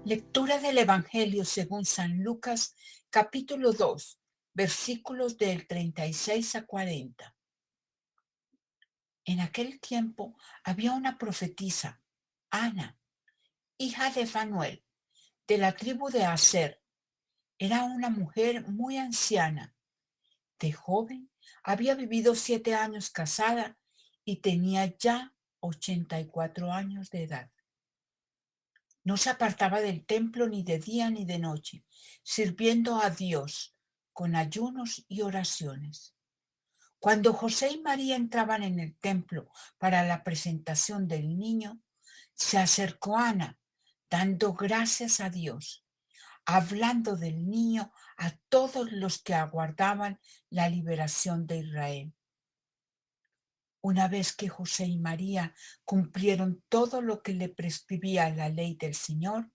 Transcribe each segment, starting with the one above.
Lectura del Evangelio según San Lucas, capítulo 2, versículos del 36 a 40. En aquel tiempo había una profetisa, Ana, hija de Fanuel, de la tribu de Aser. Era una mujer muy anciana. De joven había vivido 7 años casada y tenía ya 84 años de edad. No se apartaba del templo ni de día ni de noche, sirviendo a Dios con ayunos y oraciones. Cuando José y María entraban en el templo para la presentación del niño, se acercó Ana, dando gracias a Dios, hablando del niño a todos los que aguardaban la liberación de Israel. Una vez que José y María cumplieron todo lo que le prescribía la ley del Señor,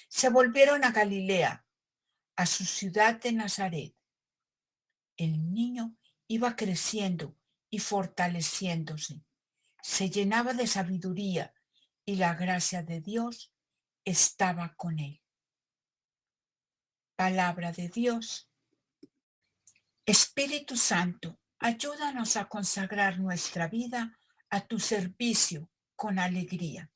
se volvieron a Galilea, a su ciudad de Nazaret. El niño iba creciendo y fortaleciéndose. Se llenaba de sabiduría y la gracia de Dios estaba con él. Palabra de Dios. Espíritu Santo, ayúdanos a consagrar nuestra vida a tu servicio con alegría.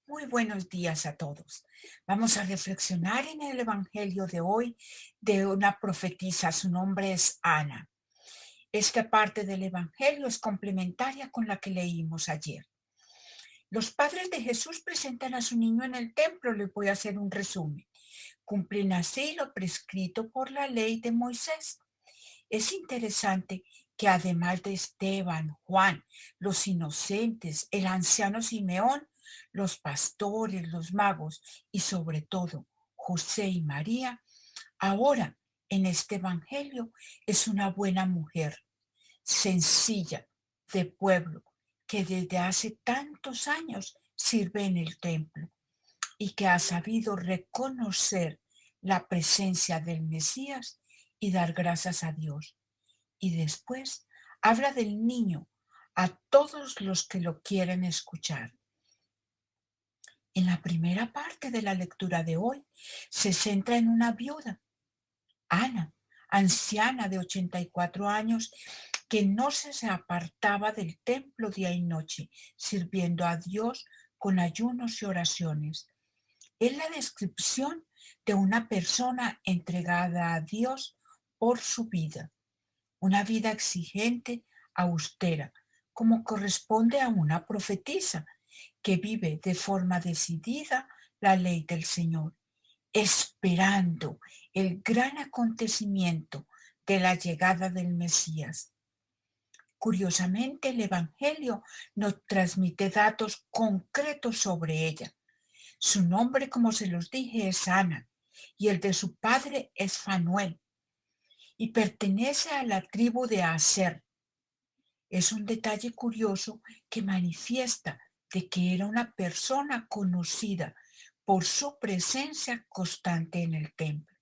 Muy buenos días a todos. Vamos a reflexionar en el Evangelio de hoy de una profetisa. Su nombre es Ana. Esta parte del Evangelio es complementaria con la que leímos ayer. Los padres de Jesús presentan a su niño en el templo. Les voy a hacer un resumen. Cumplen así lo prescrito por la ley de Moisés. Es interesante que además de Esteban, Juan, los inocentes, el anciano Simeón, los pastores, los magos y sobre todo José y María, ahora en este evangelio es una buena mujer, sencilla, de pueblo, que desde hace tantos años sirve en el templo y que ha sabido reconocer la presencia del Mesías y dar gracias a Dios. Y después habla del niño a todos los que lo quieren escuchar. En la primera parte de la lectura de hoy se centra en una viuda, Ana, anciana de 84 años, que no se apartaba del templo día y noche, sirviendo a Dios con ayunos y oraciones. Es la descripción de una persona entregada a Dios por su vida. Una vida exigente, austera, como corresponde a una profetisa que vive de forma decidida la ley del Señor, esperando el gran acontecimiento de la llegada del Mesías. Curiosamente, el Evangelio nos transmite datos concretos sobre ella. Su nombre, como se los dije, es Ana, y el de su padre es Fanuel, y pertenece a la tribu de Aser. Es un detalle curioso que manifiesta de que era una persona conocida por su presencia constante en el templo.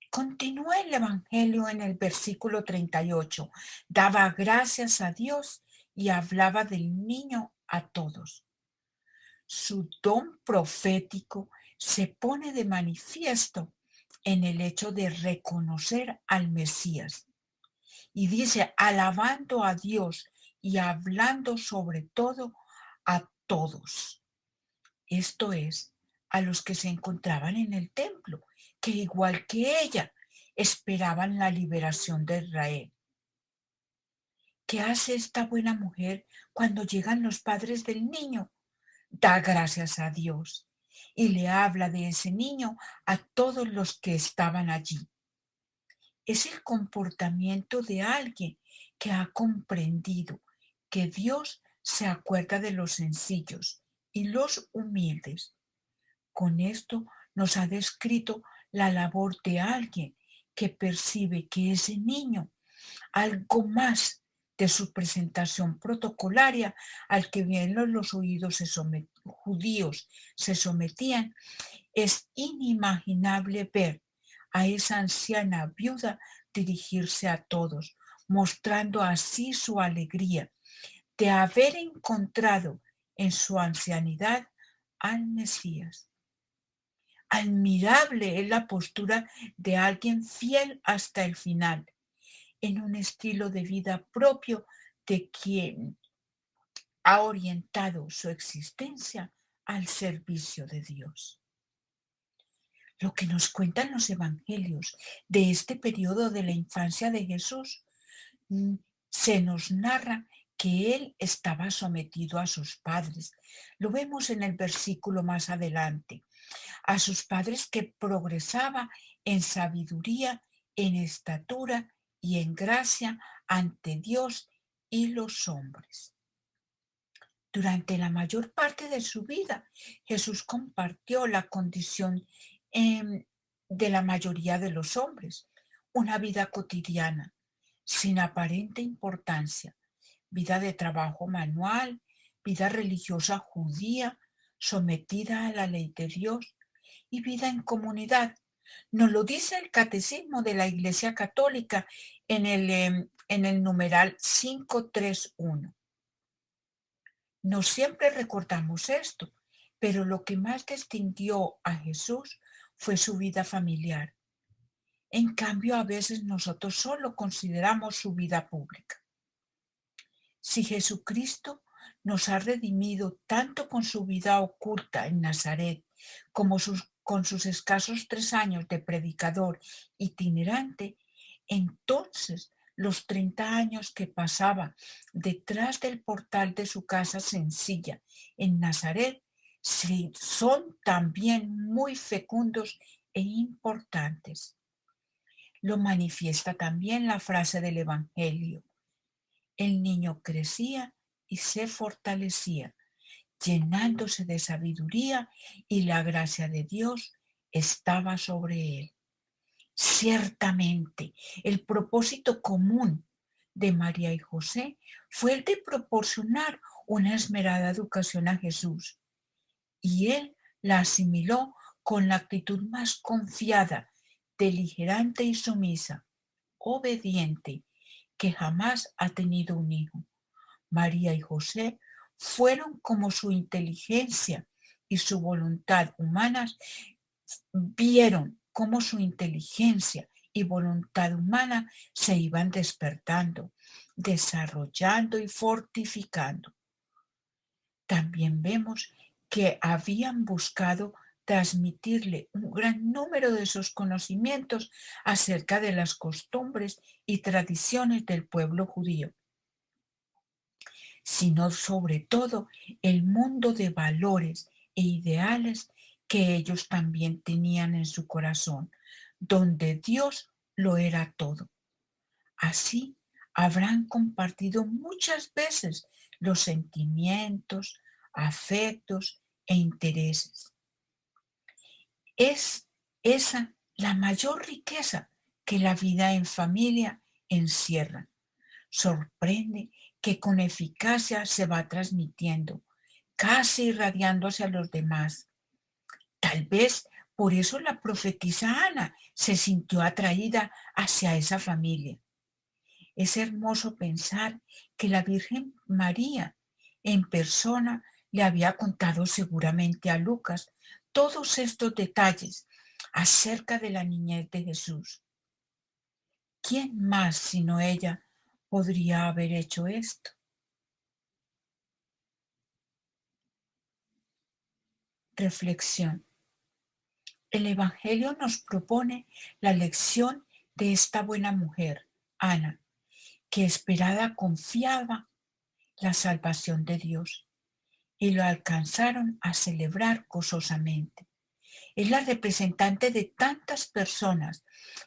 Continúa el Evangelio en el versículo 38. Daba gracias a Dios y hablaba del niño a todos. Su don profético se pone de manifiesto en el hecho de reconocer al Mesías. Y dice, alabando a Dios y hablando sobre todo a todos. Esto es, a los que se encontraban en el templo, que igual que ella, esperaban la liberación de Israel. ¿Qué hace esta buena mujer cuando llegan los padres del niño? Da gracias a Dios y le habla de ese niño a todos los que estaban allí. Es el comportamiento de alguien que ha comprendido que Dios se acuerda de los sencillos y los humildes. Con esto nos ha descrito la labor de alguien que percibe que ese niño, algo más de su presentación protocolaria al que bien los oídos judíos se sometían, es inimaginable ver a esa anciana viuda dirigirse a todos, mostrando así su alegría de haber encontrado en su ancianidad al Mesías. Admirable es la postura de alguien fiel hasta el final, en un estilo de vida propio de quien ha orientado su existencia al servicio de Dios. Lo que nos cuentan los evangelios de este periodo de la infancia de Jesús, mm, se nos narra que él estaba sometido a sus padres. Lo vemos en el versículo más adelante. A sus padres, que progresaba en sabiduría, en estatura y en gracia ante Dios y los hombres. Durante la mayor parte de su vida, Jesús compartió la condición de la mayoría de los hombres, una vida cotidiana, sin aparente importancia, vida de trabajo manual, vida religiosa judía, sometida a la ley de Dios, y vida en comunidad. Nos lo dice el Catecismo de la Iglesia Católica en el numeral 531. No siempre recordamos esto, pero lo que más distinguió a Jesús fue su vida familiar. En cambio, a veces nosotros solo consideramos su vida pública. Si Jesucristo nos ha redimido tanto con su vida oculta en Nazaret como con sus escasos 3 años de predicador itinerante, entonces los 30 años que pasaba detrás del portal de su casa sencilla en Nazaret son también muy fecundos e importantes. Lo manifiesta también la frase del Evangelio: el niño crecía y se fortalecía, llenándose de sabiduría, y la gracia de Dios estaba sobre él. Ciertamente, el propósito común de María y José fue el de proporcionar una esmerada educación a Jesús, y él la asimiló con la actitud más confiada, beligerante y sumisa, obediente, que jamás ha tenido un hijo. María y José fueron como su inteligencia y su voluntad humanas, vieron cómo su inteligencia y voluntad humana se iban despertando, desarrollando y fortificando. También vemos que habían buscado transmitirle un gran número de sus conocimientos acerca de las costumbres y tradiciones del pueblo judío, sino sobre todo el mundo de valores e ideales que ellos también tenían en su corazón, donde Dios lo era todo. Así habrán compartido muchas veces los sentimientos, afectos e intereses. Es esa la mayor riqueza que la vida en familia encierra. Sorprende que con eficacia se va transmitiendo, casi irradiando hacia los demás. Tal vez por eso la profetisa Ana se sintió atraída hacia esa familia. Es hermoso pensar que la Virgen María en persona le había contado seguramente a Lucas todos estos detalles acerca de la niñez de Jesús. ¿Quién más sino ella podría haber hecho esto? Reflexión. El Evangelio nos propone la lección de esta buena mujer, Ana, que esperada confiaba la salvación de Dios, y lo alcanzaron a celebrar gozosamente. Es la representante de tantas personas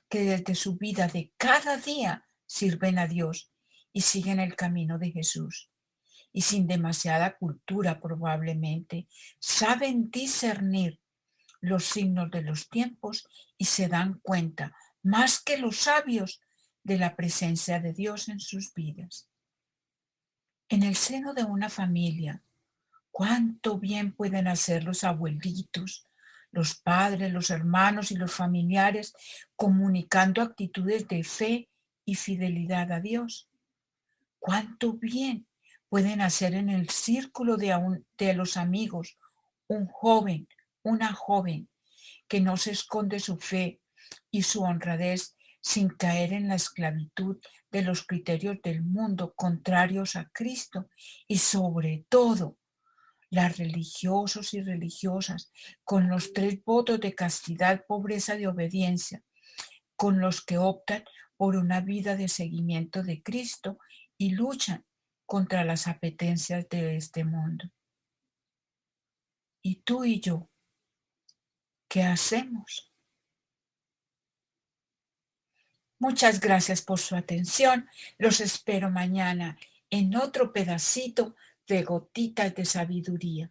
que desde su vida de cada día sirven a Dios y siguen el camino de Jesús. Y sin demasiada cultura probablemente, saben discernir los signos de los tiempos y se dan cuenta, más que los sabios, de la presencia de Dios en sus vidas. En el seno de una familia, cuánto bien pueden hacer los abuelitos, los padres, los hermanos y los familiares, comunicando actitudes de fe y fidelidad a Dios. Cuánto bien pueden hacer en el círculo de los amigos un joven, una joven, que no se esconde su fe y su honradez sin caer en la esclavitud de los criterios del mundo contrarios a Cristo y sobre todo las religiosos y religiosas con los 3 votos de castidad, pobreza y obediencia, con los que optan por una vida de seguimiento de Cristo y luchan contra las apetencias de este mundo. ¿Y tú y yo qué hacemos? Muchas gracias por su atención. Los espero mañana en otro pedacito de gotitas de sabiduría.